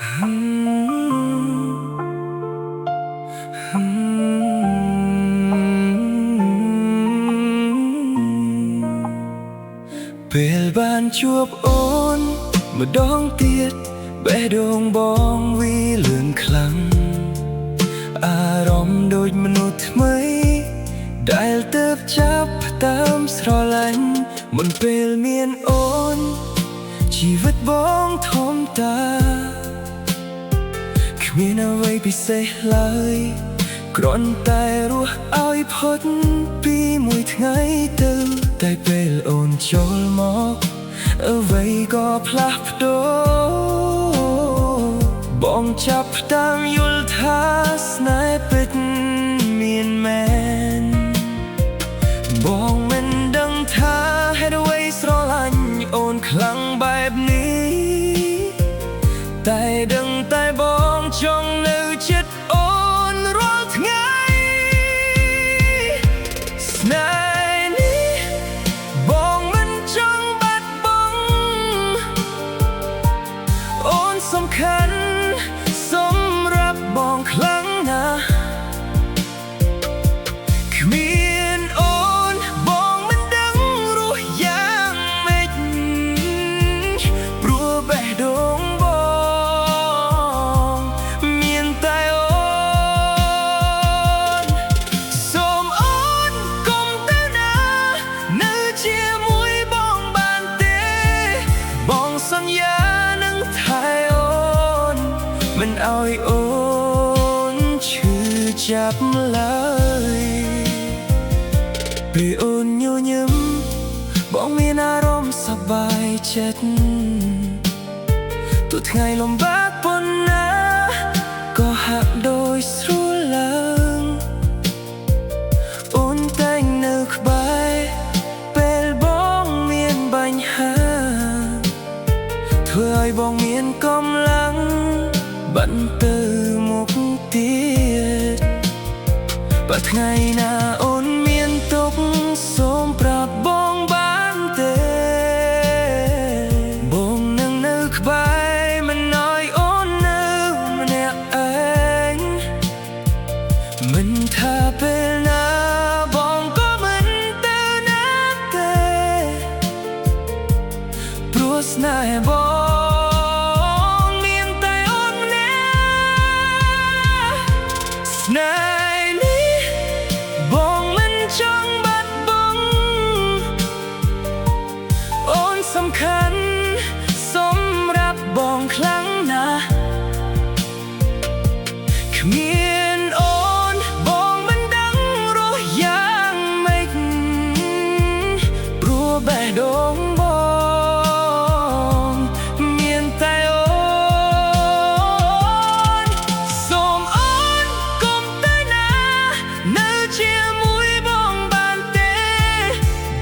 ពេលបានជួបអូនម្ដងទៀតបេះដូងបងវាលឿនខ្លាំងអារម្មណ៍ដូចមនុស្សថ្មីដែលទើបចាប់តាមស្រឡាញ់មុនពេលមានអូនជីវិតបងធំតាគ្មានអ្វីពិសេសឡើយគ្រាន់តែរស់ឲ្យផុតពីមួយថ្ងៃទៅតែពេលអូនចូលមកអ្វីក៏ផ្លាស់ប្ដូរបងចាប់ផ្ដើមយល់ថាស្នេហ៍ពិតមានមែនបងមិនដឹងថាហេតុអ្វីស្រឡាញ់អូនខ្លាំងបែបនេះតែដឹងតែបងចង់នៅជិតអូនរាល់ថ្ងៃស្នេហ៍នេះបងមិនចង់បាត់បង់អូនសំខាន់សម្រាប់បងខ្លាំងណាស់គ្មានអូនបងមិនដឹងរស់យ៉ាងម៉េចព្រោះបេះដូងបងមានតែអូនសូមអូនកុំទៅណានៅជាមួយបងបានទេបងសន្យានឹងថែអូនមិនឲ្យអូនឈឺចាប់ឡើយពេលអូនញញឹមបងមានអារម្មណ៍សប្បាយចិត្តទោះថ្ងៃលំបាកប៉ុណ្ណាក៏ហាក់ដូចស្រួលឡើងអូនតែងនៅក្បែរពេលបងមានបញ្ហាធ្វើឲ្យបងមានកម្លាំងបន្តទៅមុខទៀតបើថ្ងៃណាអូនមានទុក្ខសូមប្រាប់បងបានទេបងនឹងនៅក្បែរមិនឲ្យអូននៅម្នាក់ឯងមិនថាពេលណាបងក៏មិនទៅណាទេព្រោះស្នេហ៍បងមានតែអូនម្នាក់ស្នេហ៍នេះបងមិនចង់បាត់បង់អូនសំខាន់សម្រាប់បងខ្លាំងណាស់គ្មានអូនបងមិនដឹងរស់យ៉ាងម៉េចព្រោះបេះដូងបងមានតែអូនសូមអូនកុំទៅណានៅជាមួយបងបានទេ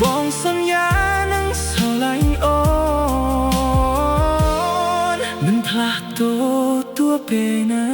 បងសន្យានឹងស្រឡាញ់អូនមិនផ្លាស់ប្ដូរទោះពេលណា